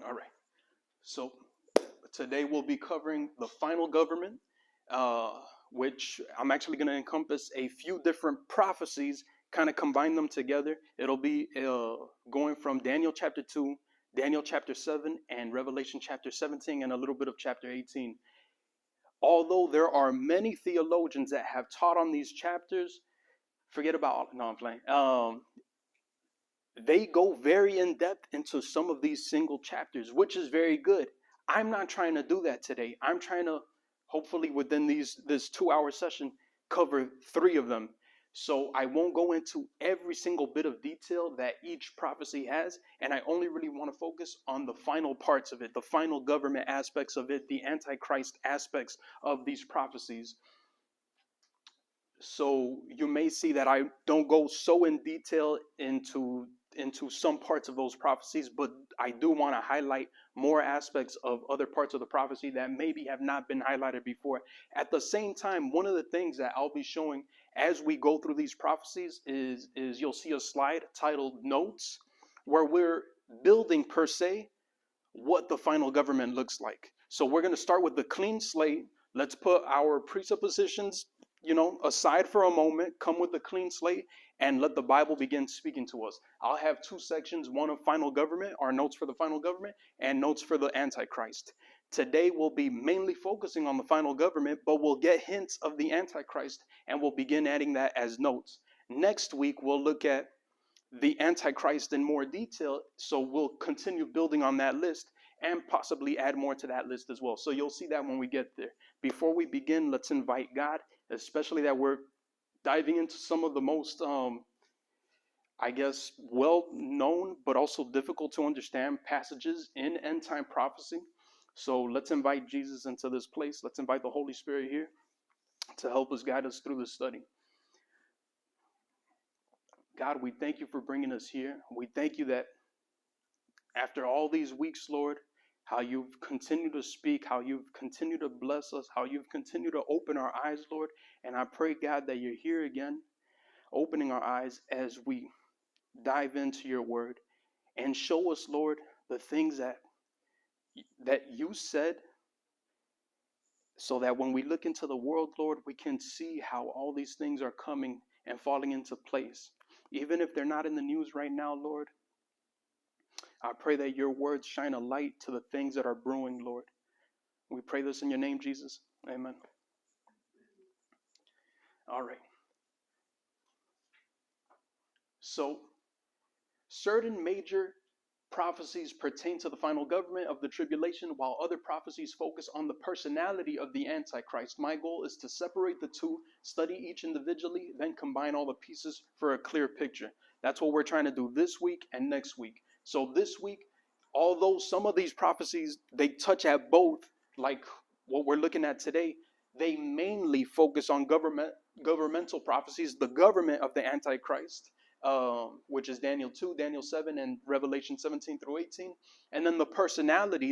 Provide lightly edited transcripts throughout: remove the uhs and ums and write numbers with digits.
All right. So today we'll be covering the final government, which I'm actually going to encompass a few different prophecies, kind of combine them together. It'll be going from Daniel chapter 2, Daniel chapter 7, and Revelation chapter 17, and a little bit of chapter 18. Although there are many theologians that have taught on these chapters, forget about, no, I'm playing. They go very in depth into some of these single chapters, which is very good. I'm not trying to do that today. I'm trying to, hopefully within this 2-hour session, cover 3 of them. So I won't go into every single bit of detail that each prophecy has, and I only really want to focus on the final parts of it, the final government aspects of it, the Antichrist aspects of these prophecies. So you may see that I don't go so in detail into some parts of those prophecies, but I do want to highlight more aspects of other parts of the prophecy that maybe have not been highlighted before. At the same time, one of the things that I'll be showing as we go through these prophecies is you'll see a slide titled Notes, where we're building per se what the final government looks like. So we're going to start with the clean slate. Let's put our presuppositions, aside for a moment, come with a clean slate, and let the Bible begin speaking to us. I'll have 2 sections, one of final government, our notes for the final government, and notes for the Antichrist. Today we'll be mainly focusing on the final government, but we'll get hints of the Antichrist, and we'll begin adding that as notes. Next week, we'll look at the Antichrist in more detail, so we'll continue building on that list and possibly add more to that list as well. So you'll see that when we get there. Before we begin, let's invite God, especially that we're diving into some of the most, well-known but also difficult to understand passages in end-time prophecy. So let's invite Jesus into this place. Let's invite the Holy Spirit here to help us guide us through the study. God, we thank you for bringing us here. We thank you that after all these weeks, Lord, how you've continued to speak, how you've continued to bless us, how you've continued to open our eyes, Lord. And I pray, God, that you're here again, opening our eyes as we dive into your word and show us, Lord, the things that you said, so that when we look into the world, Lord, we can see how all these things are coming and falling into place. Even if they're not in the news right now, Lord, I pray that your words shine a light to the things that are brewing, Lord. We pray this in your name, Jesus. Amen. All right. So, certain major prophecies pertain to the final government of the tribulation, while other prophecies focus on the personality of the Antichrist. My goal is to separate the two, study each individually, then combine all the pieces for a clear picture. That's what we're trying to do this week and next week. So this week, although some of these prophecies, they touch at both, like what we're looking at today, they mainly focus on governmental prophecies, the government of the Antichrist, which is Daniel 2, Daniel 7, and Revelation 17 through 18. And then the personality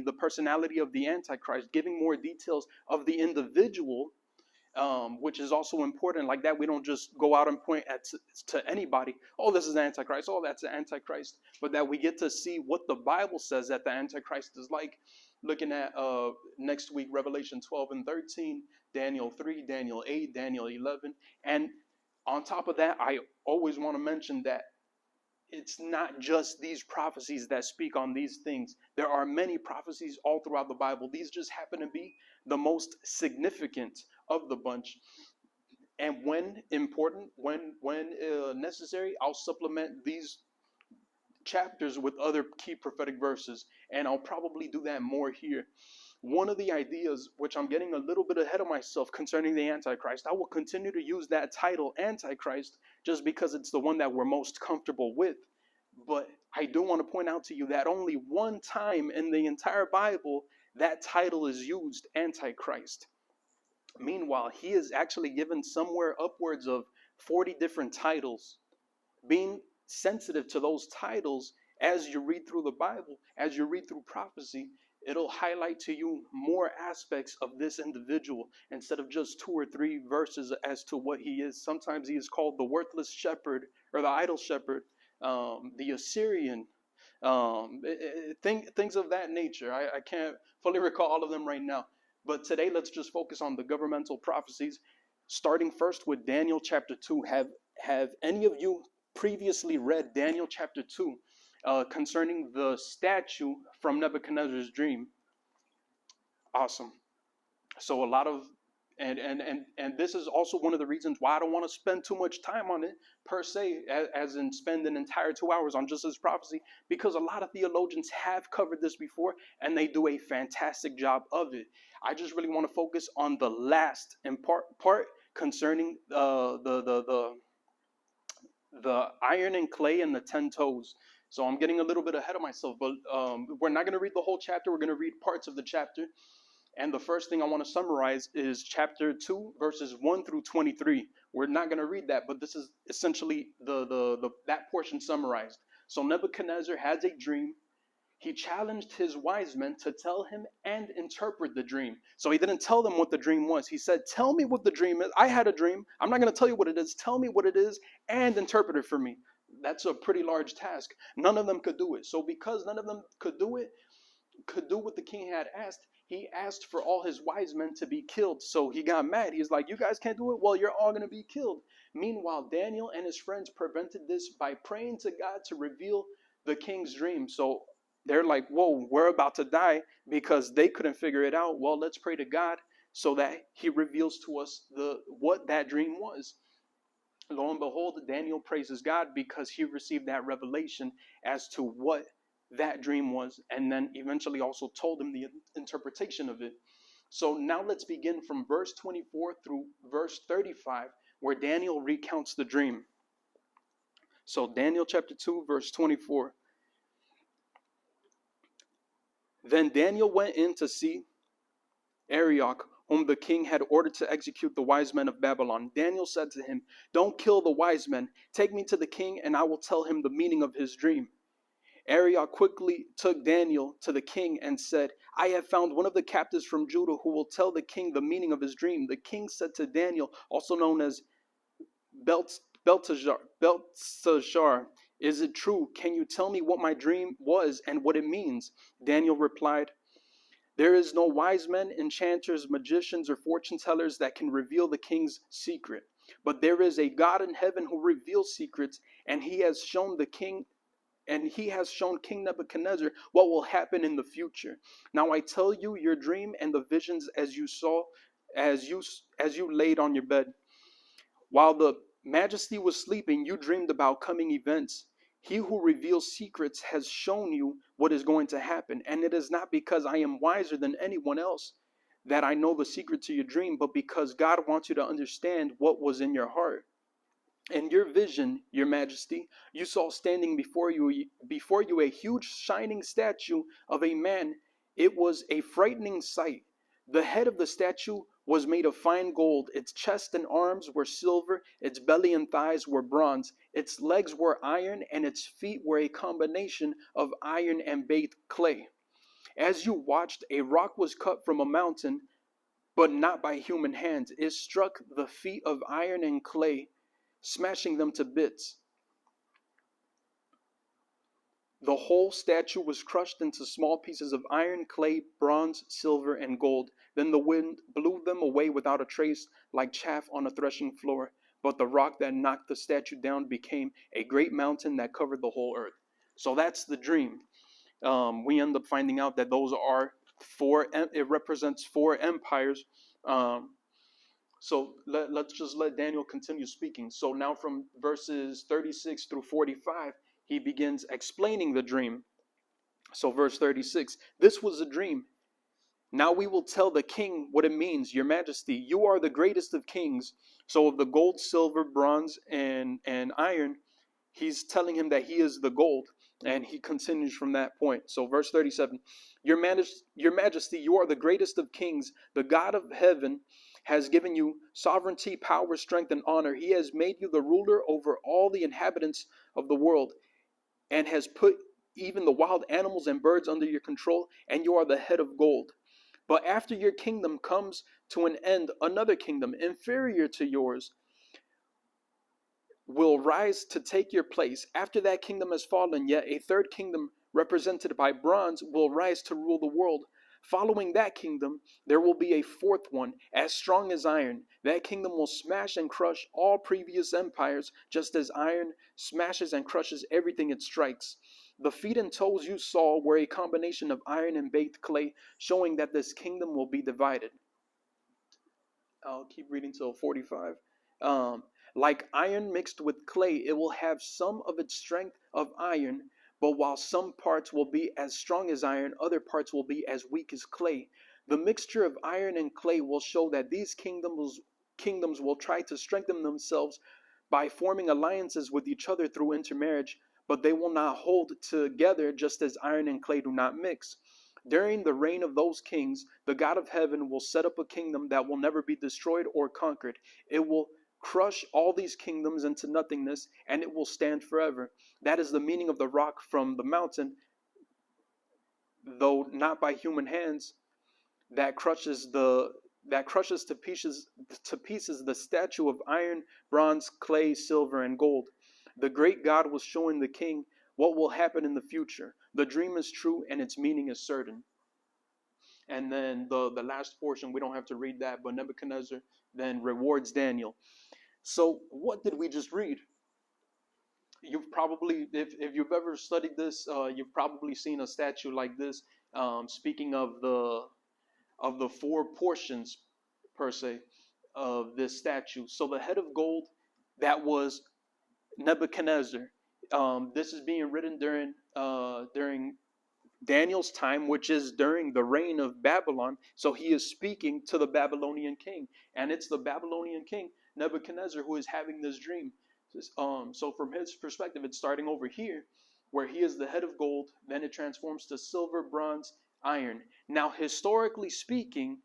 of the Antichrist, giving more details of the individual, which is also important. Like that, we don't just go out and point to anybody, oh, this is the Antichrist, oh, that's the Antichrist, but that we get to see what the Bible says that the Antichrist is like. Looking at next week, Revelation 12 and 13, Daniel 3, Daniel 8, Daniel 11. And on top of that, I always want to mention that it's not just these prophecies that speak on these things. There are many prophecies all throughout the Bible. These just happen to be the most significant of the bunch. And when important, when necessary, I'll supplement these chapters with other key prophetic verses, and I'll probably do that more here. One of the ideas, which I'm getting a little bit ahead of myself concerning the Antichrist, I will continue to use that title, Antichrist, just because it's the one that we're most comfortable with. But I do want to point out to you that only one time in the entire Bible that title is used, Antichrist. Meanwhile, he is actually given somewhere upwards of 40 different titles. Being sensitive to those titles as you read through the Bible, as you read through prophecy, it'll highlight to you more aspects of this individual instead of just 2 or 3 verses as to what he is. Sometimes he is called the worthless shepherd or the idle shepherd, the Assyrian, things of that nature. I can't fully recall all of them right now. But today, let's just focus on the governmental prophecies, starting first with Daniel chapter 2. Have any of you previously read Daniel chapter 2 concerning the statue from Nebuchadnezzar's dream? Awesome. So a lot of and this is also one of the reasons why I don't want to spend too much time on it per se, as in spend an entire 2 hours on just this prophecy, because a lot of theologians have covered this before and they do a fantastic job of it. I just really want to focus on the last part concerning the iron and clay and the 10 toes. So I'm getting a little bit ahead of myself, but we're not going to read the whole chapter. We're going to read parts of the chapter. And the first thing I want to summarize is chapter 2, verses 1 through 23. We're not going to read that, but this is essentially that portion summarized. So Nebuchadnezzar has a dream. He challenged his wise men to tell him and interpret the dream. So he didn't tell them what the dream was. He said, tell me what the dream is. I had a dream. I'm not going to tell you what it is. Tell me what it is and interpret it for me. That's a pretty large task. None of them could do it. So because none of them could do what the king had asked, he asked for all his wise men to be killed. So he got mad. He's like, you guys can't do it? Well, you're all going to be killed. Meanwhile, Daniel and his friends prevented this by praying to God to reveal the king's dream. So they're like, whoa, we're about to die, because they couldn't figure it out. Well, let's pray to God so that he reveals to us what that dream was. Lo and behold, Daniel praises God because he received that revelation as to what that dream was, and then eventually also told him the interpretation of it. So now let's begin from verse 24 through verse 35, where Daniel recounts the dream. So Daniel chapter 2, verse 24. Then Daniel went in to see Arioch, whom the king had ordered to execute the wise men of Babylon. Daniel said to him, don't kill the wise men. Take me to the king, and I will tell him the meaning of his dream. Arioch quickly took Daniel to the king and said, I have found one of the captives from Judah who will tell the king the meaning of his dream. The king said to Daniel, also known as Belteshazzar, is it true? Can you tell me what my dream was and what it means? Daniel replied, there is no wise men, enchanters, magicians, or fortune tellers that can reveal the king's secret. But there is a God in heaven who reveals secrets, and he has shown King Nebuchadnezzar what will happen in the future. Now I tell you your dream and the visions as you laid on your bed. While the majesty was sleeping, you dreamed about coming events. He who reveals secrets has shown you what is going to happen. And it is not because I am wiser than anyone else that I know the secret to your dream, but because God wants you to understand what was in your heart. In your vision, your majesty, you saw standing before you a huge shining statue of a man. It was a frightening sight. The head of the statue was made of fine gold. Its chest and arms were silver. Its belly and thighs were bronze. Its legs were iron, and its feet were a combination of iron and baked clay. As you watched, a rock was cut from a mountain, but not by human hands. It struck the feet of iron and clay, smashing them to bits. The whole statue was crushed into small pieces of iron, clay, bronze, silver, and gold. Then the wind blew them away without a trace, like chaff on a threshing floor. But the rock that knocked the statue down became a great mountain that covered the whole earth. So that's the dream. We end up finding out that those are it represents 4 empires. So let's just let Daniel continue speaking. So now from verses 36 through 45, he begins explaining the dream. So verse 36, this was a dream. Now we will tell the king what it means. Your majesty, you are the greatest of kings. So of the gold, silver, bronze, and iron, he's telling him that he is the gold. And he continues from that point. So verse 37, your majesty, you are the greatest of kings. The God of heaven has given you sovereignty, power, strength, and honor. He has made you the ruler over all the inhabitants of the world, and has put even the wild animals and birds under your control, and you are the head of gold. But after your kingdom comes to an end, another kingdom inferior to yours will rise to take your place. After that kingdom has fallen, yet a third kingdom represented by bronze, will rise to rule the world. Following that kingdom, there will be a fourth one, as strong as iron. That kingdom will smash and crush all previous empires, just as iron smashes and crushes everything it strikes. The feet and toes you saw were a combination of iron and baked clay, showing that this kingdom will be divided. I'll keep reading till 45. Um, like iron mixed with clay, it will have some of its strength of iron, but while some parts will be as strong as iron, other parts will be as weak as clay. The mixture of iron and clay will show that these kingdoms will try to strengthen themselves by forming alliances with each other through intermarriage, but they will not hold together, just as iron and clay do not mix. During the reign of those kings, the God of heaven will set up a kingdom that will never be destroyed or conquered. It will crush all these kingdoms into nothingness, and it will stand forever. That is the meaning of the rock from the mountain, though not by human hands, that crushes to pieces the statue of iron, bronze, clay, silver, and gold. The great God was showing the king what will happen in the future. The dream is true and its meaning is certain. And then the last portion, we don't have to read that, but Nebuchadnezzar then rewards Daniel. So what did we just read? You've probably, if you've ever studied this, you've probably seen a statue like this, speaking of the four portions, per se, of this statue. So the head of gold, that was Nebuchadnezzar. This is being written during Daniel's time, which is during the reign of Babylon. So he is speaking to the Babylonian king, and it's the Babylonian king Nebuchadnezzar who is having this dream. So from his perspective, it's starting over here, where he is the head of gold. Then it transforms to silver, bronze, iron. Now, historically speaking,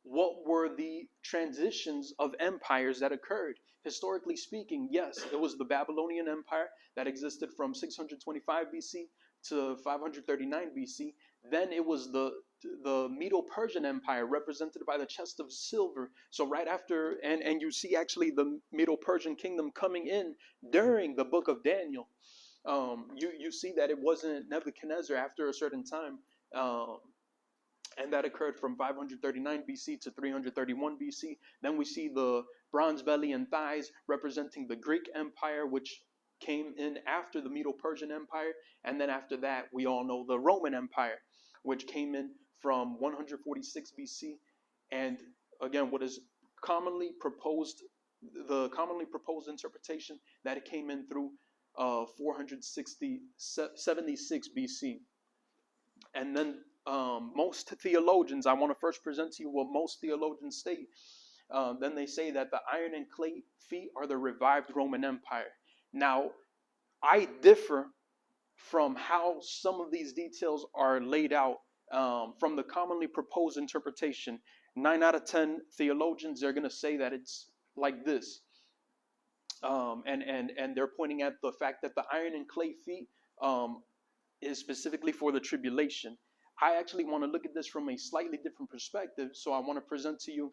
what were the transitions of empires that occurred? Historically speaking, yes, it was the Babylonian Empire that existed from 625 BC to 539 BC. Then it was the Medo-Persian Empire, represented by the chest of silver. So right after, and you see actually the Medo-Persian kingdom coming in during the book of Daniel. You see that it wasn't Nebuchadnezzar after a certain time, and that occurred from 539 BC to 331 BC. Then we see the bronze belly and thighs representing the Greek Empire, which came in after the Medo-Persian Empire. And then after that, we all know the Roman Empire, which came in from 146 BC. And again, what is commonly proposed, the commonly proposed interpretation, that it came in through 476 BC. And then most theologians, I want to first present to you what most theologians state. Then they say that the iron and clay feet are the revived Roman Empire. Now, I differ from how some of these details are laid out from the commonly proposed interpretation. 9 out of 10 theologians are going to say that it's like this. And they're pointing at the fact that the iron and clay feet is specifically for the tribulation. I actually want to look at this from a slightly different perspective. So I want to present to you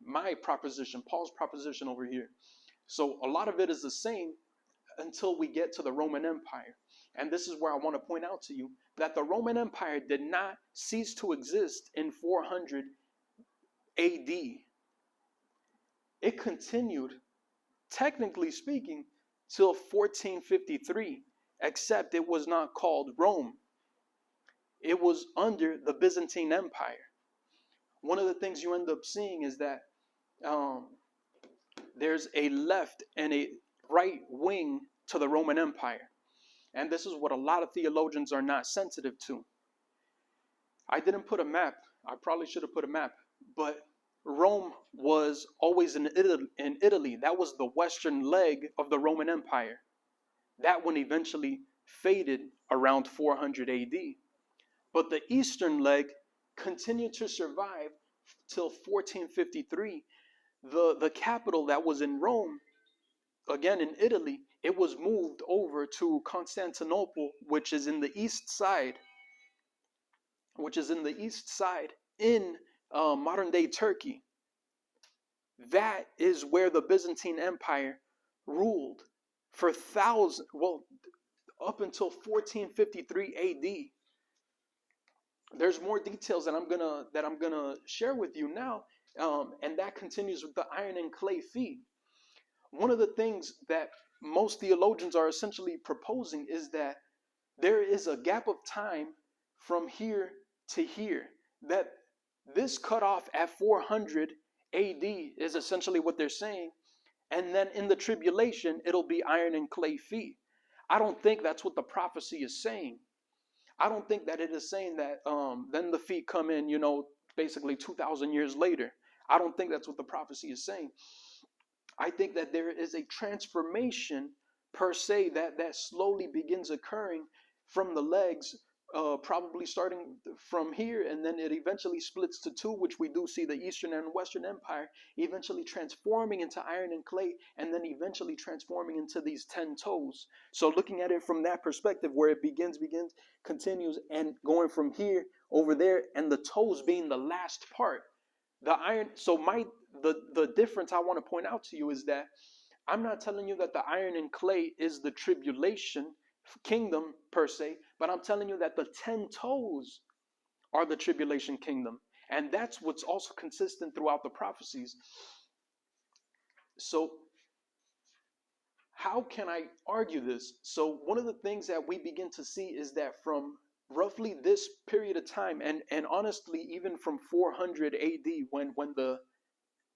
my proposition, Paul's proposition over here. So a lot of it is the same until we get to the Roman Empire. And this is where I want to point out to you that the Roman Empire did not cease to exist in 400 AD. It continued, technically speaking, till 1453, except it was not called Rome. It was under the Byzantine Empire. One of the things you end up seeing is that there's a left and a right wing to the Roman Empire. And this is what a lot of theologians are not sensitive to. I didn't put a map. I probably should have put a map. But Rome was always in Italy. That was the western leg of the Roman Empire. That one eventually faded around 400 AD. But the eastern leg continued to survive till 1453. The capital that was in Rome, again in Italy, it was moved over to Constantinople, which is in the east side, in modern day Turkey. That is where the Byzantine Empire ruled for up until 1453 AD. There's more details that I'm gonna share with you now, and that continues with the iron and clay feet. One of the things that most theologians are essentially proposing is that there is a gap of time from here to here. That this cutoff at 400 AD is essentially what they're saying, and then in the tribulation it'll be iron and clay feet. I don't think that's what the prophecy is saying. I don't think that it is saying that then the feet come in, basically 2,000 years later. I don't think that's what the prophecy is saying. I think that there is a transformation per se that slowly begins occurring from the legs, probably starting from here, and then it eventually splits to two, which we do see the Eastern and Western Empire eventually transforming into iron and clay, and then eventually transforming into these 10 toes. So looking at it from that perspective, where it begins, continues, and going from here over there, and the toes being the last part. The iron. So the difference I want to point out to you is that I'm not telling you that the iron and clay is the tribulation kingdom per se, but I'm telling you that the 10 toes are the tribulation kingdom. And that's what's also consistent throughout the prophecies. So how can I argue this? So one of the things that we begin to see is that from roughly this period of time, and honestly, even from 400 AD, when the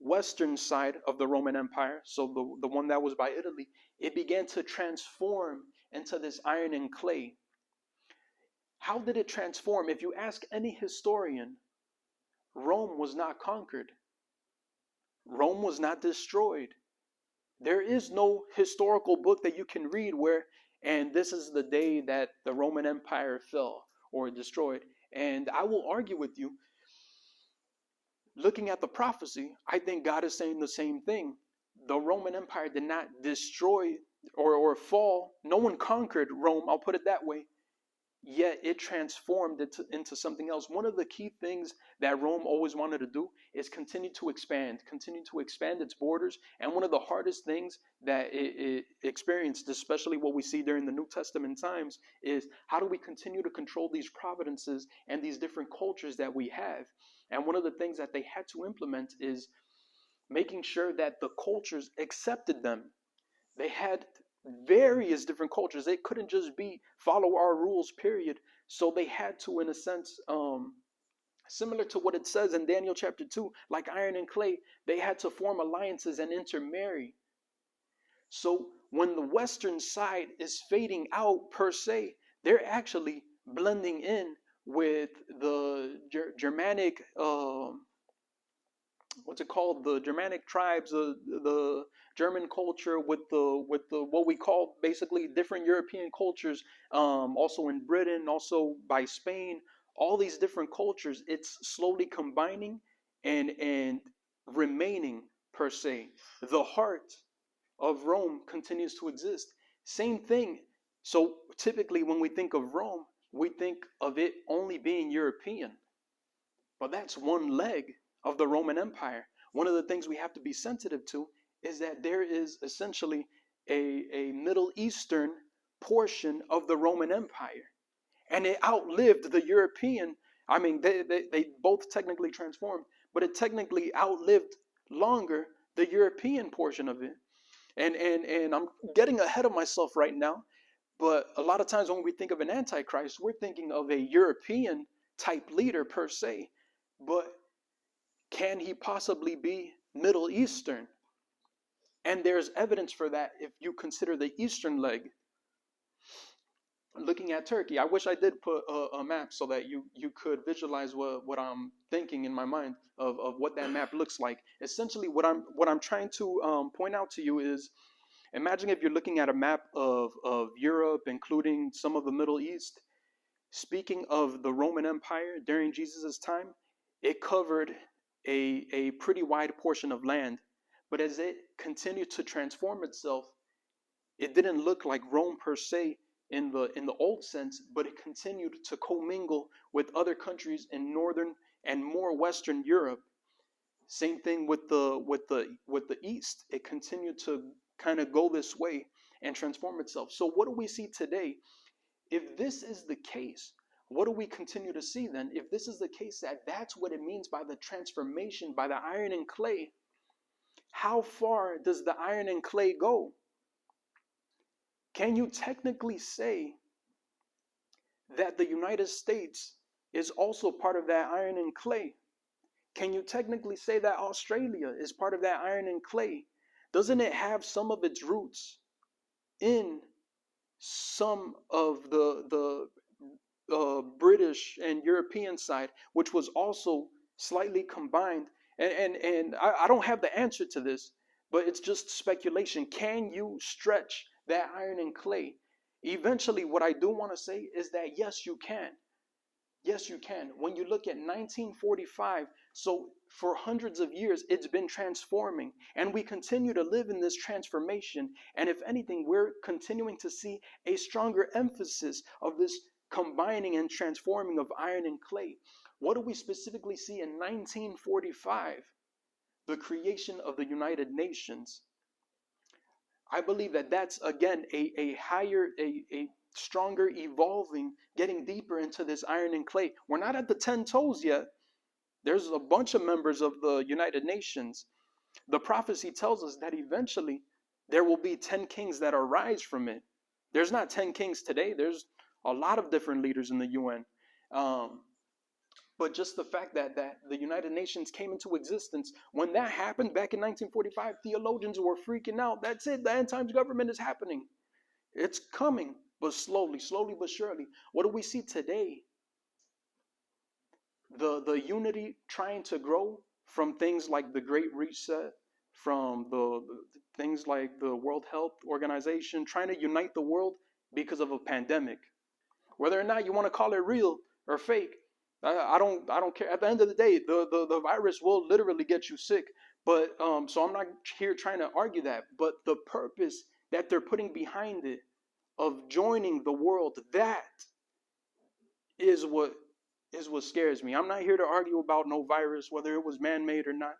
western side of the Roman Empire, so the one that was by Italy, it began to transform into this iron and clay. How did it transform? If you ask any historian, Rome was not conquered. Rome was not destroyed. There is no historical book that you can read where, and this is the day that the Roman Empire fell or destroyed. And I will argue with you, looking at the prophecy, I think God is saying the same thing. The Roman Empire did not destroy or fall. No one conquered Rome, I'll put it that way. Yet it transformed into something else. One of the key things that Rome always wanted to do is continue to expand its borders. And one of the hardest things that it experienced, especially what we see during the New Testament times, is how do we continue to control these providences and these different cultures that we have? And one of the things that they had to implement is making sure that the cultures accepted them. They had various different cultures. They couldn't just be follow our rules, period. So they had to, in a sense, similar to what it says in Daniel chapter 2, like iron and clay, they had to form alliances and intermarry. So when the Western side is fading out per se, they're actually blending in with the Germanic, what's it called? The Germanic tribes, the German culture with the what we call basically different European cultures. Also in Britain, also by Spain, all these different cultures. It's slowly combining and remaining per se. The heart of Rome continues to exist. Same thing. So typically when we think of Rome, we think of it only being European. But that's one leg of the Roman Empire. One of the things we have to be sensitive to is that there is essentially a Middle Eastern portion of the Roman Empire. And it outlived the European. I mean, they both technically transformed, but it technically outlived longer the European portion of it. And I'm getting ahead of myself right now, but a lot of times when we think of an Antichrist, we're thinking of a European type leader per se. But can he possibly be Middle Eastern? And there's evidence for that if you consider the Eastern leg. Looking at Turkey, I wish I did put a map so that you could visualize what I'm thinking in my mind of what that map looks like. Essentially, what I'm trying to point out to you is, imagine if you're looking at a map of Europe, including some of the Middle East. Speaking of the Roman Empire during Jesus' time, it covered a pretty wide portion of land. But as it continued to transform itself, it didn't look like Rome per se in the old sense, but it continued to commingle with other countries in northern and more Western Europe. Same thing with the East. It continued to kind of go this way. and transform itself. So what do we see today? If this is the case, what do we continue to see then? If this is the case, that's what it means by the transformation, by the iron and clay, how far does the iron and clay go? Can you technically say that the United States is also part of that iron and clay? Can you technically say that Australia is part of that iron and clay? Doesn't it have some of its roots in some of the British and European side, which was also slightly combined? And I don't have the answer to this, but it's just speculation. Can you stretch that iron and clay? Eventually, what I do want to say is that yes, you can. Yes, you can. When you look at 1945, so for hundreds of years, it's been transforming, and we continue to live in this transformation. And if anything, we're continuing to see a stronger emphasis of this combining and transforming of iron and clay. What do we specifically see in 1945? The creation of the United Nations. I believe that that's, again, a higher, a stronger evolving, getting deeper into this iron and clay. We're not at the 10 toes yet. There's a bunch of members of the United Nations. The prophecy tells us that eventually there will be 10 kings that arise from it. There's not 10 kings today. There's a lot of different leaders in the UN. But just the fact that the United Nations came into existence, when that happened back in 1945, theologians were freaking out. That's it. The end times government is happening. It's coming, but slowly but surely. What do we see today? The unity trying to grow from things like the Great Reset, from the things like the World Health Organization, trying to unite the world because of a pandemic. Whether or not you want to call it real or fake, I don't care. At the end of the day, the virus will literally get you sick. But so I'm not here trying to argue that. But the purpose that they're putting behind it of joining the world, that is what scares me. I'm not here to argue about no virus, whether it was man-made or not.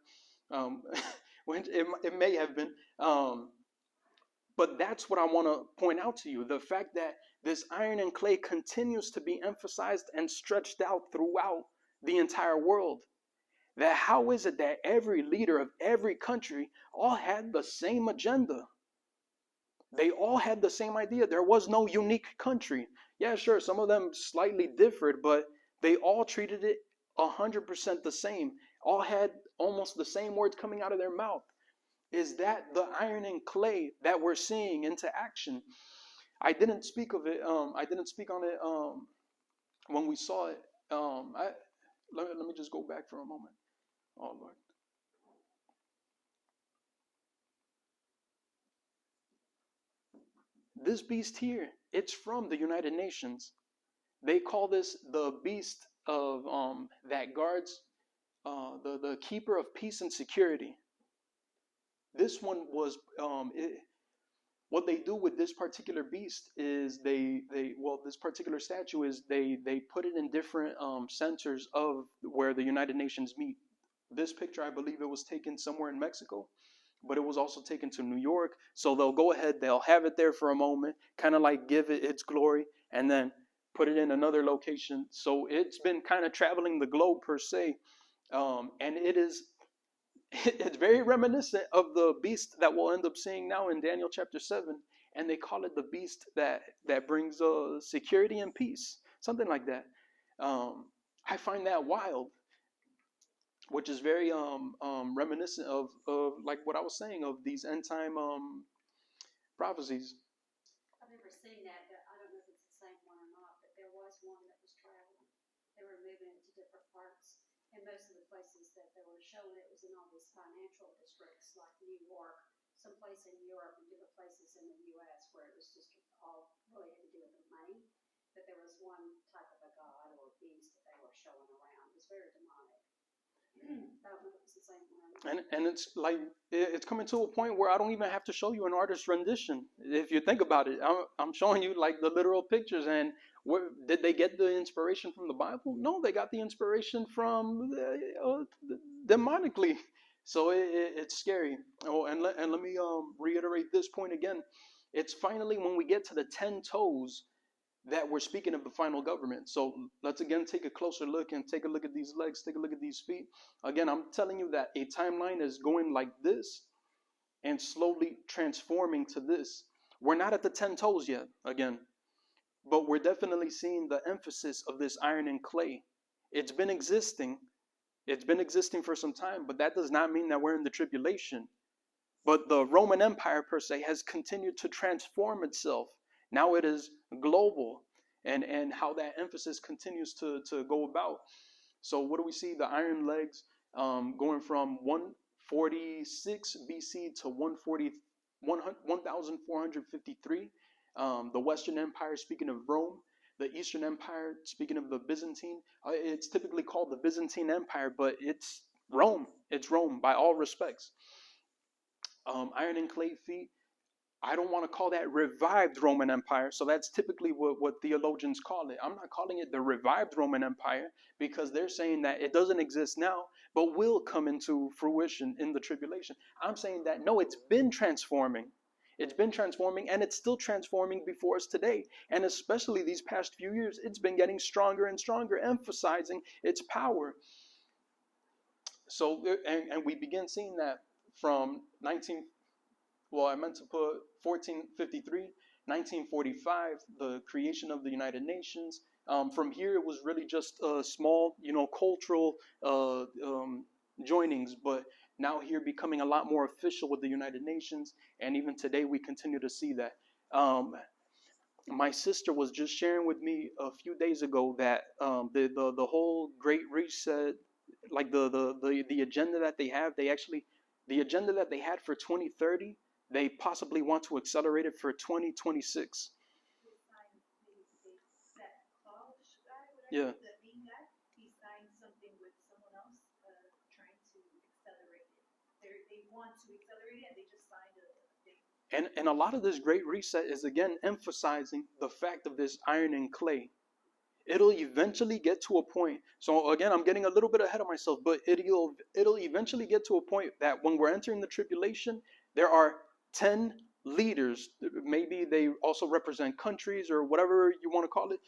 It may have been. But that's what I want to point out to you. The fact that this iron and clay continues to be emphasized and stretched out throughout the entire world. That how is it that every leader of every country all had the same agenda? They all had the same idea. There was no unique country. Yeah, sure, some of them slightly differed, but they all treated it 100% the same. All had almost the same words coming out of their mouth. Is that the iron and clay that we're seeing into action? I didn't speak of it. I didn't speak on it when we saw it. Let me just go back for a moment. Oh Lord. This beast here, it's from the United Nations. They call this the beast of that guards, the keeper of peace and security. This one was what they do with this particular beast is this particular statue is they put it in different centers of where the United Nations meet. This picture, I believe it was taken somewhere in Mexico, but it was also taken to New York. So they'll go ahead, they'll have it there for a moment, kind of like give it its glory, and then put it in another location. So it's been kind of traveling the globe per se, and it's very reminiscent of the beast that we'll end up seeing now in Daniel chapter 7. And they call it the beast that brings security and peace, something like that. I find that wild, which is very reminiscent of like what I was saying of these end time prophecies. I've never seen that, but I don't know if it's the same one or not, but there was one that was traveling. They were moving into different parts. And most of the places that they were showing, it was in all these financial districts like New York, someplace in Europe, and different places in the U.S. where it was just all really had to do with the money. But there was one type of a god or beast that they were showing around. It was very demonic. I don't know if it's the same one. And it's like it's coming to a point where I don't even have to show you an artist's rendition. If you think about it, I'm showing you like the literal pictures. And did they get the inspiration from the Bible? No, they got the inspiration from demonically. So it's scary. Oh, and let me reiterate this point again. It's finally when we get to the 10 toes that we're speaking of the final government. So let's again take a closer look and take a look at these legs, take a look at these feet. Again, I'm telling you that a timeline is going like this and slowly transforming to this. We're not at the 10 toes yet, again, but we're definitely seeing the emphasis of this iron and clay. It's been existing. It's been existing for some time, but that does not mean that we're in the tribulation. But the Roman Empire, per se, has continued to transform itself. Now it is global, and how that emphasis continues to go about. So what do we see? The iron legs going from 146 BC to 1453. The Western Empire, speaking of Rome. The Eastern Empire, speaking of the Byzantine. It's typically called the Byzantine Empire, but it's Rome. It's Rome by all respects. Iron and clay feet. I don't want to call that revived Roman Empire. So that's typically what theologians call it. I'm not calling it the revived Roman Empire because they're saying that it doesn't exist now, but will come into fruition in the tribulation. I'm saying that no, it's been transforming. It's been transforming, and it's still transforming before us today. And especially these past few years, it's been getting stronger and stronger, emphasizing its power. So, and we begin seeing that from 1453, 1945, the creation of the United Nations. From here, it was really just small, cultural joinings, but now here becoming a lot more official with the United Nations, and even today we continue to see that. My sister was just sharing with me a few days ago that the whole Great Reset, like the agenda that they have, the agenda that they had for 2030, they possibly want to accelerate it for 2026. Yeah. And a lot of this Great Reset is again emphasizing the fact of this iron and clay. It'll eventually get to a point. So again, I'm getting a little bit ahead of myself, but it'll eventually get to a point that when we're entering the tribulation, there are 10 leaders. Maybe they also represent countries or whatever you want to call it.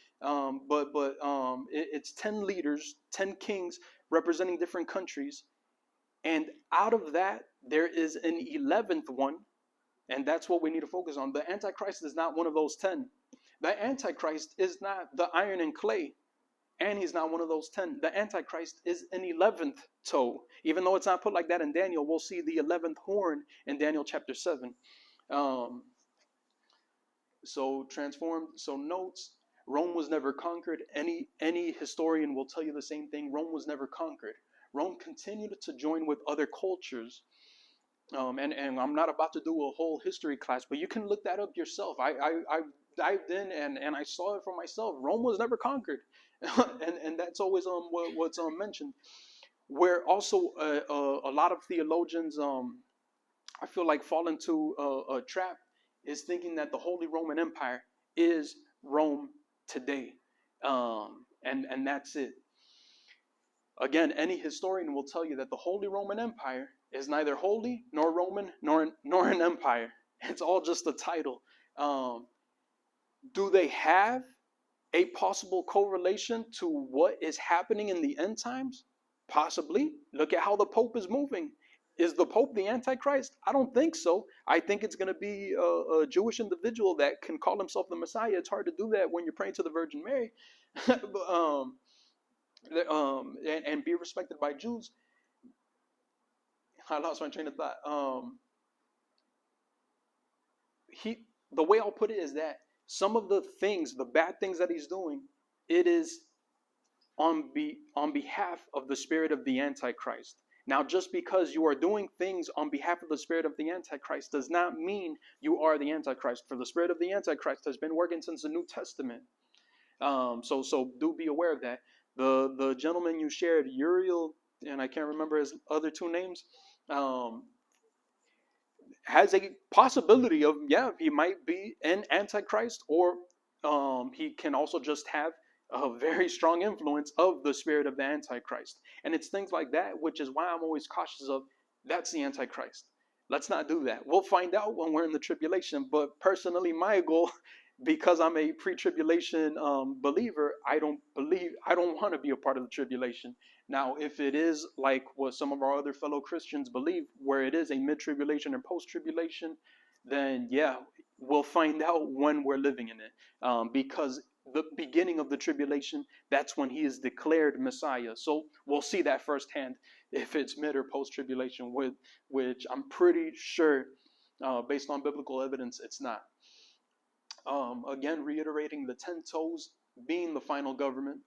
It's 10 leaders, 10 kings representing different countries. And out of that, there is an 11th one. And that's what we need to focus on. The Antichrist is not one of those 10. The Antichrist is not the iron and clay. And he's not one of those 10. The Antichrist is an 11th toe. Even though it's not put like that in Daniel, we'll see the 11th horn in Daniel chapter 7. So transformed. So notes, Rome was never conquered. Any historian will tell you the same thing. Rome was never conquered. Rome continued to join with other cultures. And I'm not about to do a whole history class, but you can look that up yourself. I dived in and I saw it for myself. Rome was never conquered. and that's always what's mentioned. Where also a lot of theologians, I feel like, fall into a trap is thinking that the Holy Roman Empire is Rome today. And that's it. Again, any historian will tell you that the Holy Roman Empire is neither holy nor Roman nor an empire. It's all just a title. Do they have a possible correlation to what is happening in the end times? Possibly. Look at how the Pope is moving. Is the Pope the Antichrist? I don't think so. I think it's going to be a Jewish individual that can call himself the Messiah. It's hard to do that when you're praying to the Virgin Mary. And be respected by Jews. I lost my train of thought. The way I'll put it is that some of the things, the bad things that he's doing, it is on behalf of the spirit of the Antichrist. Now, just because you are doing things on behalf of the spirit of the Antichrist does not mean you are the Antichrist. For the spirit of the Antichrist has been working since the New Testament. So do be aware of that. The gentleman you shared, Uriel, and I can't remember his other two names, has a possibility of, he might be an Antichrist, or he can also just have a very strong influence of the spirit of the Antichrist. And it's things like that, which is why I'm always cautious of, that's the Antichrist. Let's not do that. We'll find out when we're in the tribulation. But personally, my goal, because I'm a pre-tribulation believer, I don't want to be a part of the tribulation. Now, if it is like what some of our other fellow Christians believe, where it is a mid-tribulation and post-tribulation, then yeah, we'll find out when we're living in it. Because the beginning of the tribulation, that's when he is declared Messiah. So we'll see that firsthand if it's mid or post-tribulation, which I'm pretty sure, based on biblical evidence, it's not. Again, reiterating the 10 toes being the final government.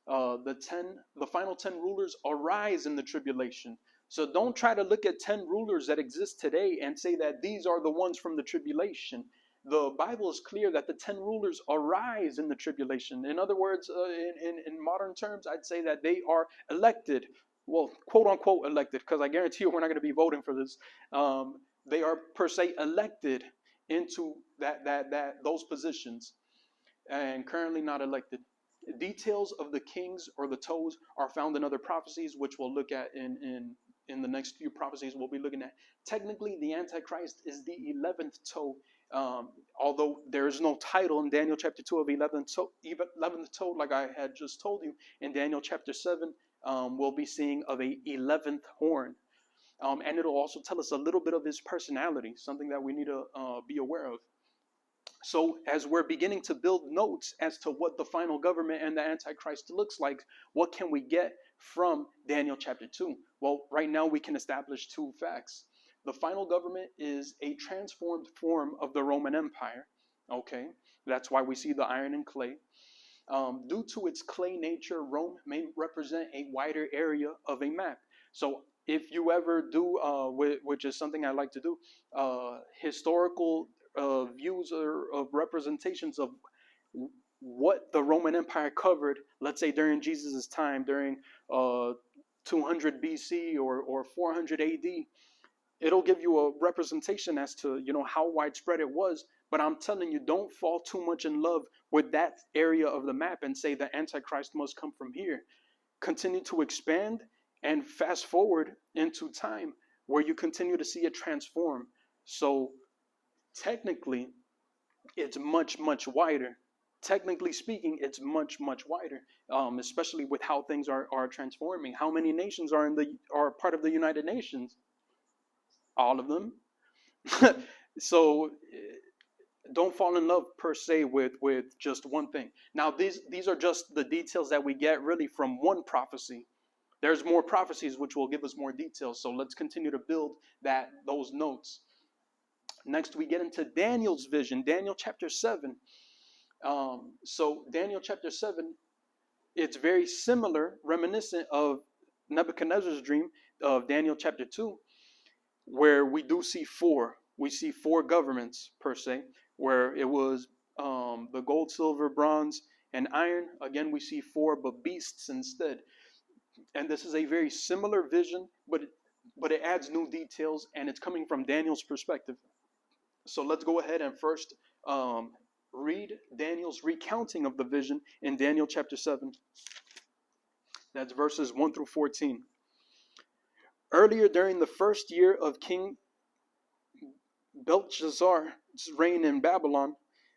The final 10 rulers arise in the tribulation. So don't try to look at 10 rulers that exist today and say that these are the ones from the tribulation. The Bible is clear that the 10 rulers arise in the tribulation. In other words, in modern terms, I'd say that they are elected. Well, quote unquote elected, because I guarantee you we're not going to be voting for this. They are per se elected into those positions, and currently not elected. Details of the kings or the toes are found in other prophecies, which we'll look at in the next few prophecies we'll be looking at. Technically, the Antichrist is the 11th toe, although there is no title in Daniel chapter 2 of 11th toe, like I had just told you. In Daniel chapter 7, we'll be seeing of a 11th horn. And it'll also tell us a little bit of his personality, something that we need to be aware of. So as we're beginning to build notes as to what the final government and the Antichrist looks like, what can we get from Daniel chapter 2? Well, right now we can establish two facts. The final government is a transformed form of the Roman Empire. Okay, that's why we see the iron and clay. Due to its clay nature, Rome may represent a wider area of a map. So if you ever do, which is something I like to do, historical views or of representations of what the Roman Empire covered, let's say during Jesus' time, during 200 BC or 400 AD, it'll give you a representation as to, how widespread it was. But I'm telling you, don't fall too much in love with that area of the map and say the Antichrist must come from here. Continue to expand and fast forward into time where you continue to see it transform. So technically, it's much, much wider. Technically speaking, it's much, much wider, especially with how things are transforming. How many nations are part of the United Nations? All of them. So don't fall in love per se with just one thing. Now, these are just the details that we get really from one prophecy. There's more prophecies which will give us more details. So let's continue to build those notes. Next, we get into Daniel's vision, Daniel chapter 7. So Daniel chapter 7, it's very similar, reminiscent of Nebuchadnezzar's dream of Daniel chapter 2, where we do see four. We see four governments per se, where it was the gold, silver, bronze, and iron. Again, we see four, but beasts instead. And this is a very similar vision, but it adds new details, and it's coming from Daniel's perspective. So let's go ahead and first read Daniel's recounting of the vision in Daniel chapter 7. That's verses 1 through 14. Earlier during the first year of King Belshazzar's reign in Babylon,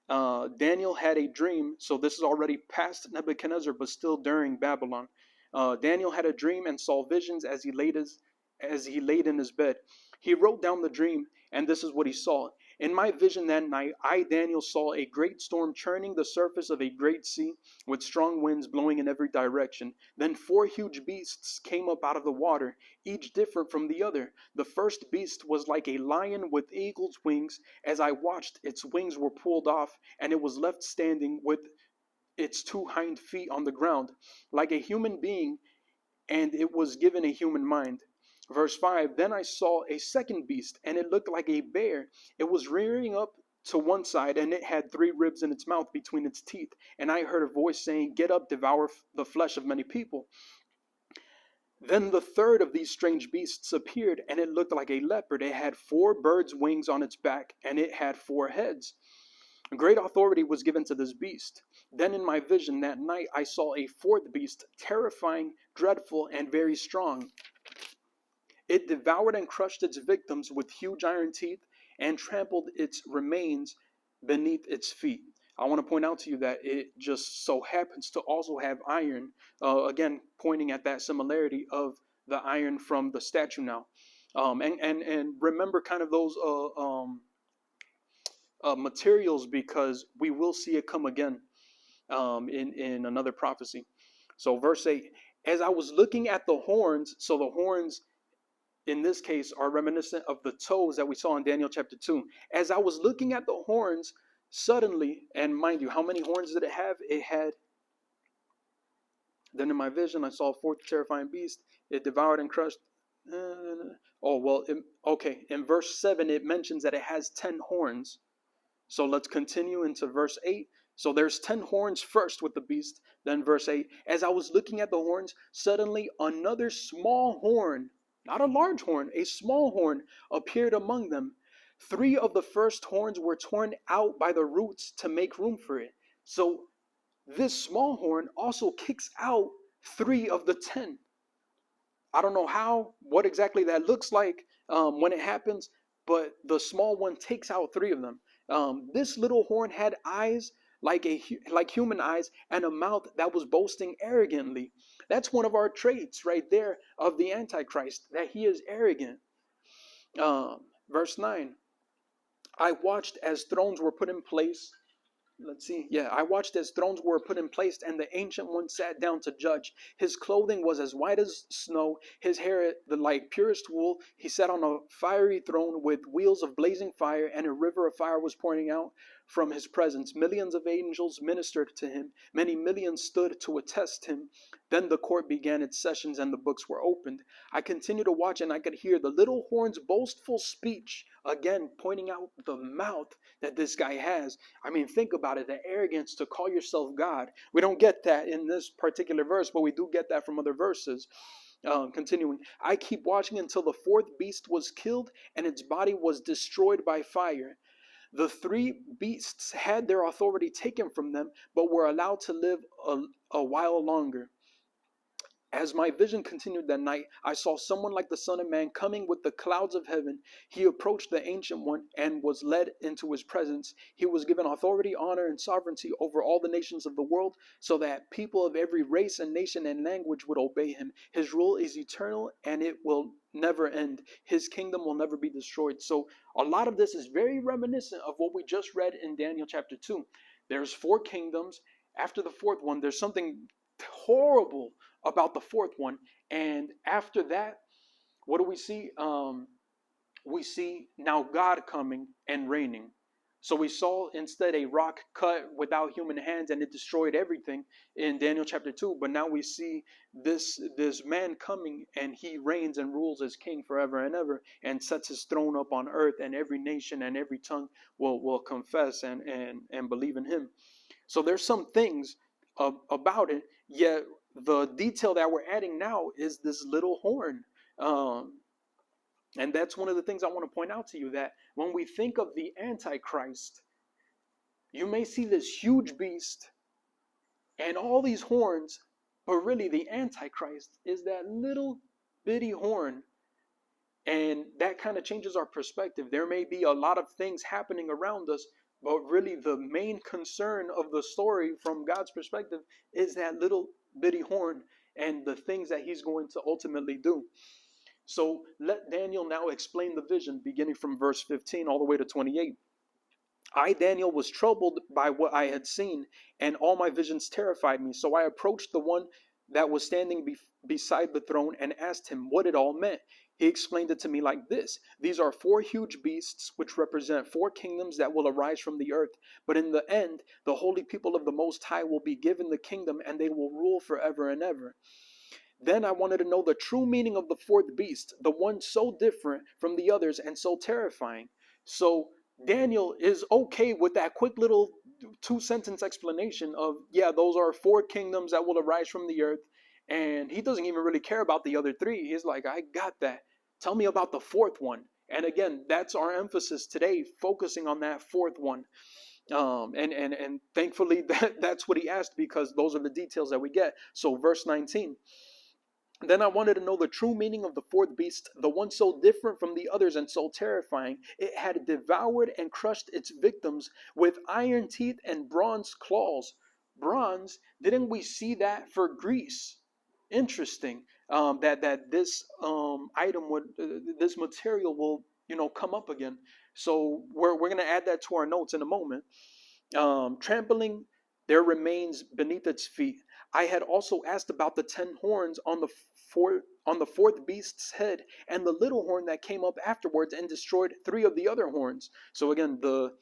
Daniel had a dream. So this is already past Nebuchadnezzar, but still during Babylon. Daniel had a dream and saw visions as he laid in his bed. He wrote down the dream, and this is what he saw. In my vision that night, I, Daniel, saw a great storm churning the surface of a great sea with strong winds blowing in every direction. Then 4 huge beasts came up out of the water, each different from the other. The first beast was like a lion with eagle's wings. As I watched, its wings were pulled off, and it was left standing with its 2 hind feet on the ground, like a human being, and it was given a human mind. Verse 5, then I saw a second beast, and it looked like a bear. It was rearing up to one side, and it had 3 ribs in its mouth between its teeth. And I heard a voice saying, get up, devour the flesh of many people. Then the third of these strange beasts appeared, and it looked like a leopard. It had 4 birds' wings on its back, and it had 4 heads. Great authority was given to this beast. Then in my vision that night I saw a 4th beast, terrifying, dreadful, and very strong. It devoured and crushed its victims with huge iron teeth and trampled its remains beneath its feet. I want to point out to you that it just so happens to also have iron, again, pointing at that similarity of the iron from the statue now. And remember kind of those materials, because we will see it come again in another prophecy. So verse 8, as I was looking at the horns, so the horns in this case are reminiscent of the toes that we saw in Daniel chapter 2. As I was looking at the horns, suddenly, and mind you, how many horns did it have? It had, then in my vision, I saw a fourth terrifying beast. It devoured and crushed. Okay. In verse 7, it mentions that it has 10 horns. So let's continue into verse 8. So there's 10 horns first with the beast. Then verse 8, as I was looking at the horns, suddenly another small horn, not a large horn, a small horn appeared among them. 3 of the first horns were torn out by the roots to make room for it. So this small horn also kicks out 3 of the 10. I don't know what exactly that looks like when it happens, but the small one takes out 3 of them. This little horn had eyes like human eyes and a mouth that was boasting arrogantly. That's one of our traits right there of the Antichrist, that he is arrogant. Verse 9, I watched as thrones were put in place. I watched as thrones were put in place, and the Ancient One sat down to judge. His clothing was as white as snow, his hair like purest wool. He sat on a fiery throne with wheels of blazing fire, and a river of fire was pouring out from his presence. Millions of angels ministered to him. Many millions stood to attest him. Then the court began its sessions, and the books were opened. I continued to watch, and I could hear the little horn's boastful speech, again pointing out the mouth that this guy has. I mean, think about it, the arrogance to call yourself God. We don't get that in this particular verse, but we do get that from other verses. Continuing, I keep watching until the 4th beast was killed and its body was destroyed by fire. The 3 beasts had their authority taken from them, but were allowed to live a while longer. As my vision continued that night, I saw someone like the Son of Man coming with the clouds of heaven. He approached the Ancient One and was led into his presence. He was given authority, honor, and sovereignty over all the nations of the world, so that people of every race and nation and language would obey him. His rule is eternal and it will never end. His kingdom will never be destroyed. So a lot of this is very reminiscent of what we just read in Daniel chapter 2. There's 4 kingdoms. After the 4th one, there's something horrible about the 4th one, and after that, what do we see? We see now God coming and reigning. So we saw instead a rock cut without human hands, and it destroyed everything in Daniel chapter 2. But now we see this man coming, and he reigns and rules as king forever and ever, and sets his throne up on earth, and every nation and every tongue will confess and believe in him. So there's some things about it, yet the detail that we're adding now is this little horn. And that's one of the things I want to point out to you, that when we think of the Antichrist, you may see this huge beast and all these horns, but really the Antichrist is that little bitty horn. And that kind of changes our perspective. There may be a lot of things happening around us, but really the main concern of the story from God's perspective is that little bitty horn and the things that he's going to ultimately do. So let Daniel now explain the vision, beginning from verse 15 all the way to 28. I, Daniel, was troubled by what I had seen, and all my visions terrified me. So I approached the one that was standing beside the throne and asked him what it all meant. He explained it to me like this: these are 4 huge beasts which represent 4 kingdoms that will arise from the earth. But in the end, the holy people of the Most High will be given the kingdom, and they will rule forever and ever. Then I wanted to know the true meaning of the 4th beast, the one so different from the others and so terrifying. So Daniel is okay with that quick little 2-sentence explanation of, yeah, those are 4 kingdoms that will arise from the earth. And he doesn't even really care about the other 3. He's like, I got that. Tell me about the 4th one. And again, that's our emphasis today, focusing on that 4th one. And thankfully that's what he asked, because those are the details that we get. So verse 19. Then I wanted to know the true meaning of the fourth beast, the one so different from the others and so terrifying. It had devoured and crushed its victims with iron teeth and bronze claws. Bronze, didn't we see that for Greece? Interesting. That this item would, this material will, come up again. So we're gonna add that to our notes in a moment. Trampling their remains beneath its feet. I had also asked about the 10 horns on the fourth beast's head and the little horn that came up afterwards and destroyed 3 of the other horns. So again, the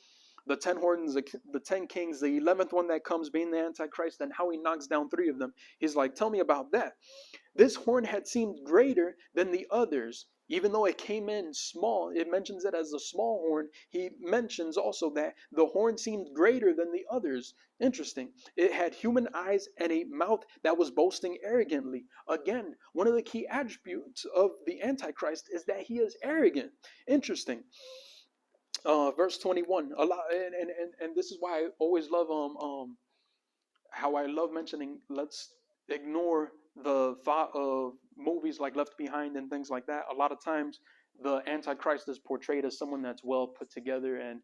10 horns, the 10 kings, the 11th one that comes being the Antichrist, and how he knocks down 3 of them. He's like, tell me about that. This horn had seemed greater than the others, even though it came in small. It mentions it as a small horn. He mentions also that the horn seemed greater than the others. Interesting. It had human eyes and a mouth that was boasting arrogantly. Again, one of the key attributes of the Antichrist is that he is arrogant. Interesting. Verse 21. A lot, and this is why I always love how I love mentioning. Let's ignore the thought of movies like Left Behind and things like that. A lot of times, the Antichrist is portrayed as someone that's well put together and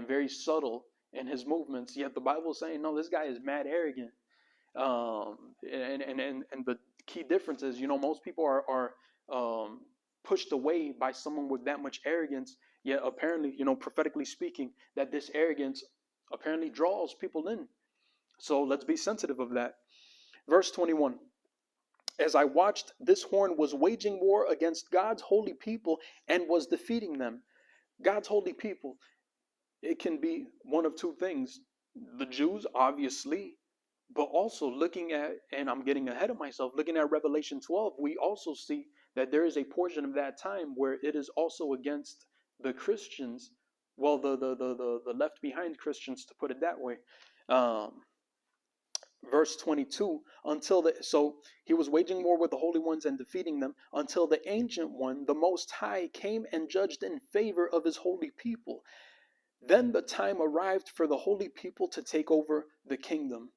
very subtle in his movements. Yet the Bible is saying, no, this guy is mad arrogant. And the key difference is, most people are pushed away by someone with that much arrogance. Yet apparently, prophetically speaking, that this arrogance apparently draws people in. So let's be sensitive of that. Verse 21. As I watched, this horn was waging war against God's holy people and was defeating them. God's holy people, it can be one of 2 things. The Jews, obviously, but also looking at, and I'm getting ahead of myself, looking at Revelation 12, we also see that there is a portion of that time where it is also against the Christians, well, the left behind Christians, to put it that way. Verse 22, so he was waging war with the holy ones and defeating them until the ancient one, the Most High, came and judged in favor of his holy people. Then the time arrived for the holy people to take over the kingdom.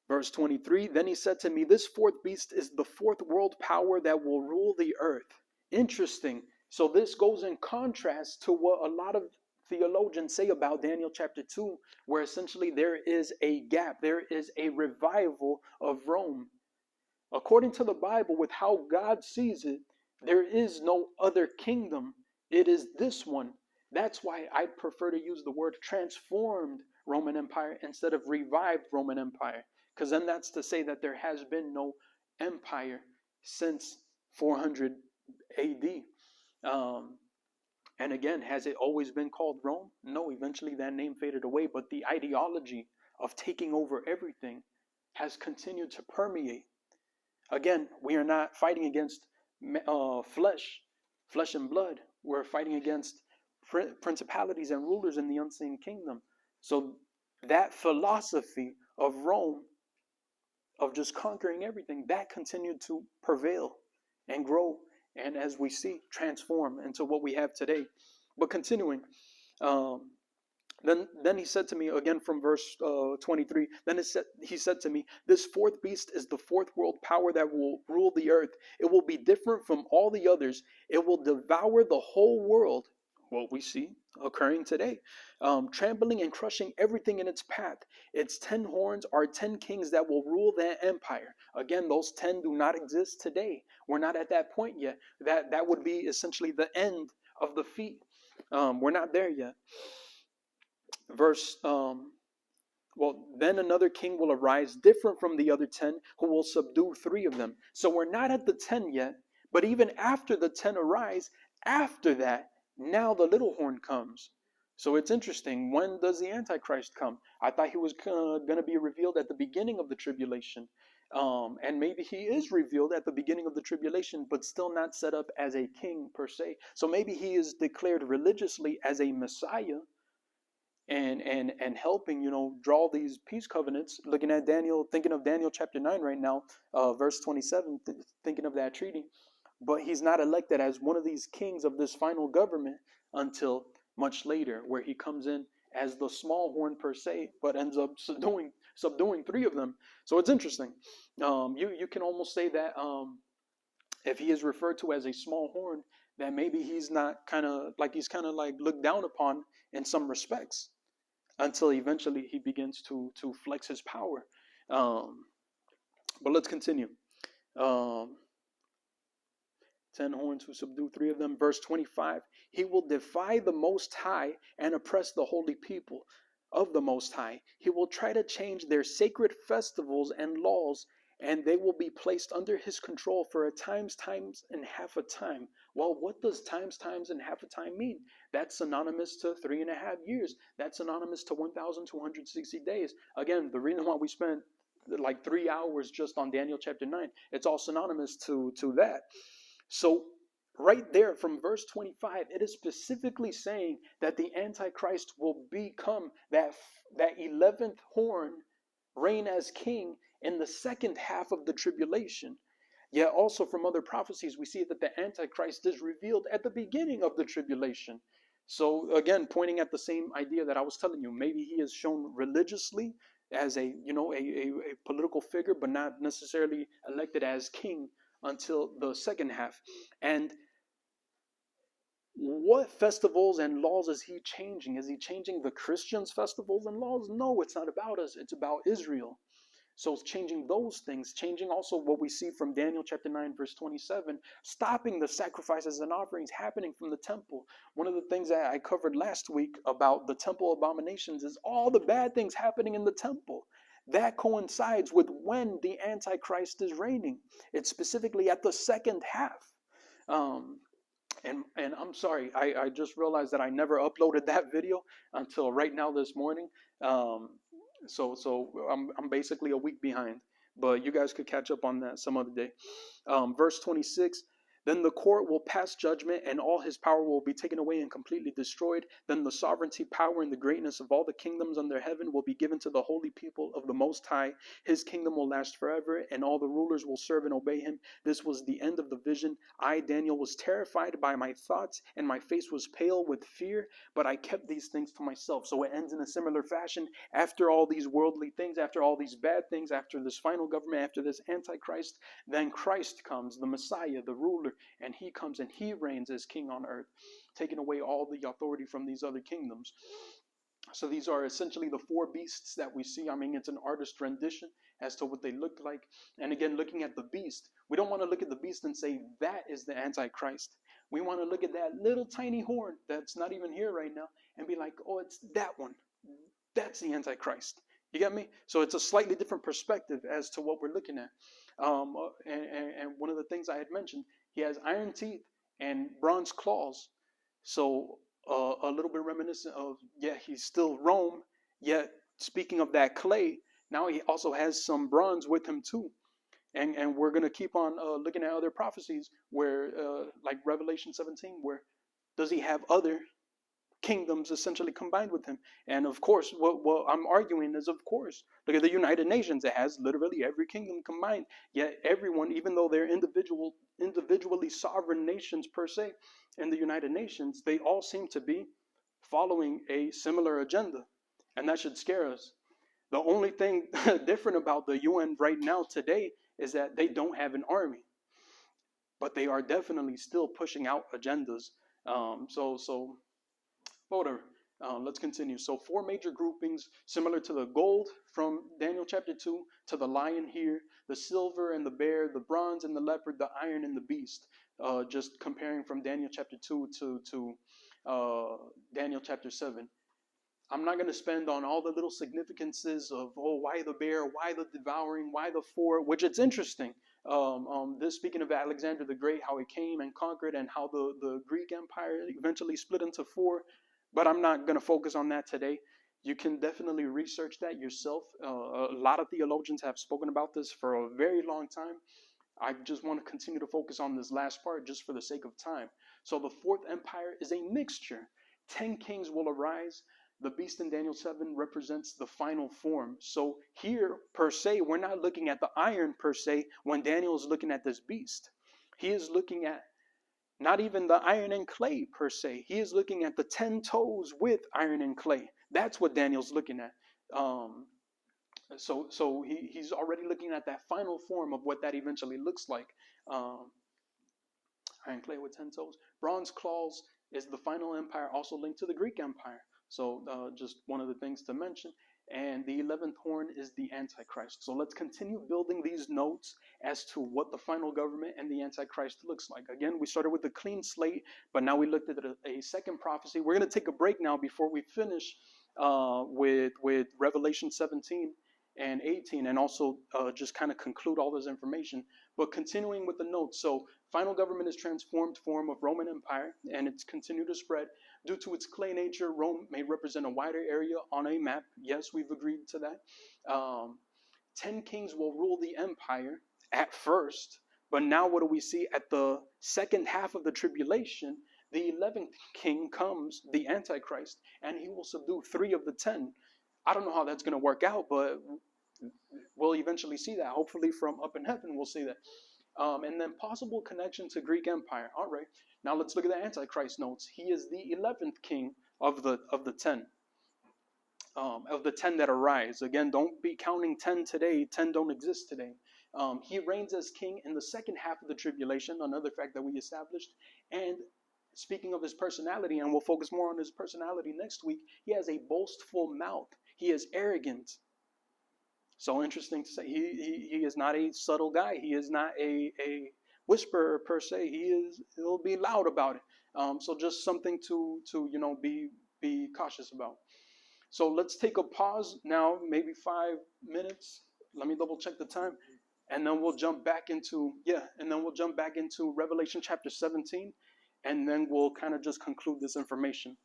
Verse 23, then he said to me, this fourth beast is the fourth world power that will rule the earth. Interesting. So this goes in contrast to what a lot of theologians say about Daniel chapter 2, where essentially there is a gap, there is a revival of Rome. According to the Bible, with how God sees it, there is no other kingdom. It is this one. That's why I prefer to use the word transformed Roman Empire instead of revived Roman Empire. Because then that's to say that there has been no empire since 400 AD. And again, has it always been called Rome? No, eventually that name faded away, but the ideology of taking over everything has continued to permeate. Again, we are not fighting against flesh and blood. We're fighting against principalities and rulers in the unseen kingdom. So that philosophy of Rome, of just conquering everything, that continued to prevail and grow, and as we see, transform into what we have today. But continuing, then he said to me, again from verse 23, he said to me, this fourth beast is the fourth world power that will rule the earth. It will be different from all the others. It will devour the whole world, what we see occurring today, trampling and crushing everything in its path. Its 10 horns are 10 kings that will rule that empire. Again, those 10 do not exist today. We're not at that point yet. That would be essentially the end of the feat. We're not there yet. Then another king will arise different from the other 10, who will subdue 3 of them. So we're not at the 10 yet, but even after the 10 arise, after that, now the little horn comes. So it's interesting. When does the Antichrist come? I thought he was going to be revealed at the beginning of the tribulation. And maybe he is revealed at the beginning of the tribulation, but still not set up as a king per se. So maybe he is declared religiously as a Messiah, and helping, draw these peace covenants. Looking at Daniel, thinking of Daniel chapter 9 right now, verse 27, thinking of that treaty. But he's not elected as one of these kings of this final government until much later, where he comes in as the small horn per se, but ends up subduing subduing 3 of them. So it's interesting. You can almost say that if he is referred to as a small horn, that maybe he's not he's kind of like looked down upon in some respects until eventually he begins to flex his power. But let's continue. 10 horns who subdue 3 of them. Verse 25, he will defy the Most High and oppress the holy people of the Most High. He will try to change their sacred festivals and laws, and they will be placed under his control for a times, and half a time. Well, what does times, and half a time mean? That's synonymous to 3.5 years. That's synonymous to 1,260 days. Again, the reason why we spent like 3 hours just on Daniel chapter 9, it's all synonymous to that. So right there from verse 25, it is specifically saying that the Antichrist will become that 11th horn, reign as king in the second half of the tribulation. Yet also from other prophecies, we see that the Antichrist is revealed at the beginning of the tribulation. So again, pointing at the same idea that I was telling you, maybe he is shown religiously as a political figure, but not necessarily elected as king until the second half. And what festivals and laws is he changing? Is he changing the Christians' festivals and laws? No, it's not about us. It's about Israel. So it's changing those things, changing also what we see from Daniel chapter 9, verse 27, stopping the sacrifices and offerings happening from the temple. One of the things that I covered last week about the temple abominations is all the bad things happening in the temple. That coincides with when the Antichrist is reigning. It's specifically at the second half. And I'm sorry, I just realized that I never uploaded that video until right now this morning. So I'm basically a week behind, but you guys could catch up on that some other day. Verse 26, then the court will pass judgment and all his power will be taken away and completely destroyed. Then the sovereignty, power, and the greatness of all the kingdoms under heaven will be given to the holy people of the Most High. His kingdom will last forever and all the rulers will serve and obey him. This was the end of the vision. I, Daniel, was terrified by my thoughts and my face was pale with fear, but I kept these things to myself. So it ends in a similar fashion. After all these worldly things, after all these bad things, after this final government, after this Antichrist, then Christ comes, the Messiah, the ruler, and he comes and he reigns as king on earth, taking away all the authority from these other kingdoms. So these are essentially the 4 beasts that we see. I mean, it's an artist rendition as to what they look like. And again, looking at the beast, we don't want to look at the beast and say that is the Antichrist. We want to look at that little tiny horn that's not even here right now and be like, oh, it's that one. That's the Antichrist. You get me? So it's a slightly different perspective as to what we're looking at. And one of the things I had mentioned, he has iron teeth and bronze claws. So a little bit reminiscent of, yeah, he's still Rome, yet speaking of that clay, now he also has some bronze with him too. And we're going to keep on looking at other prophecies where, like Revelation 17, where does he have other kingdoms essentially combined with him? And of course, what I'm arguing is, of course, look at the United Nations. It has literally every kingdom combined. Yet everyone, even though they're individually sovereign nations per se in the United Nations, they all seem to be following a similar agenda. And that should scare us. The only thing different about the UN right now today is that they don't have an army. But they are definitely still pushing out agendas. So whatever. Let's continue. So 4 major groupings, similar to the gold from Daniel chapter 2, to the lion here, the silver and the bear, the bronze and the leopard, the iron and the beast. Just comparing from Daniel chapter 2 to Daniel chapter 7. I'm not going to spend on all the little significances of, oh, why the bear, why the devouring, why the 4, which it's interesting. This speaking of Alexander the Great, how he came and conquered, and how the Greek Empire eventually split into 4. But I'm not going to focus on that today. You can definitely research that yourself. A lot of theologians have spoken about this for a very long time. I just want to continue to focus on this last part just for the sake of time. So the 4th empire is a mixture. 10 kings will arise. The beast in Daniel 7 represents the final form. So here, per se, we're not looking at the iron per se when Daniel is looking at this beast. He is looking at not even the iron and clay per se. He is looking at the 10 toes with iron and clay. That's what Daniel's looking at. So he's already looking at that final form of what that eventually looks like. Iron clay with 10 toes. Bronze claws is the final empire, also linked to the Greek Empire. So just one of the things to mention. And the 11th horn is the Antichrist. So let's continue building these notes as to what the final government and the Antichrist looks like. Again, we started with a clean slate, but now we looked at a second prophecy. We're going to take a break now before we finish with Revelation 17 and 18, and also just kind of conclude all this information. But continuing with the notes, so final government is transformed form of Roman Empire, and it's continued to spread. Due to its clay nature, Rome may represent a wider area on a map. Yes, we've agreed to that. 10 kings will rule the empire at first, but now what do we see at the second half of the tribulation? The 11th king comes, the Antichrist, and he will subdue 3 of the 10. I don't know how that's going to work out, but we'll eventually see that. Hopefully from up in heaven, we'll see that. And then possible connection to Greek Empire. All right, now let's look at the Antichrist notes. He is the 11th king of the 10. Of the 10 that arise. Again, don't be counting 10 today. 10 don't exist today. He reigns as king in the second half of the tribulation, another fact that we established. And speaking of his personality, and we'll focus more on his personality next week, he has a boastful mouth. He is arrogant. So interesting to say. He is not a subtle guy. He is not a whisperer per se. He'll be loud about it. So just something to be cautious about. So let's take a pause now, maybe 5 minutes. Let me double check the time. And then we'll jump back into Revelation chapter 17. And then we'll kind of just conclude this information.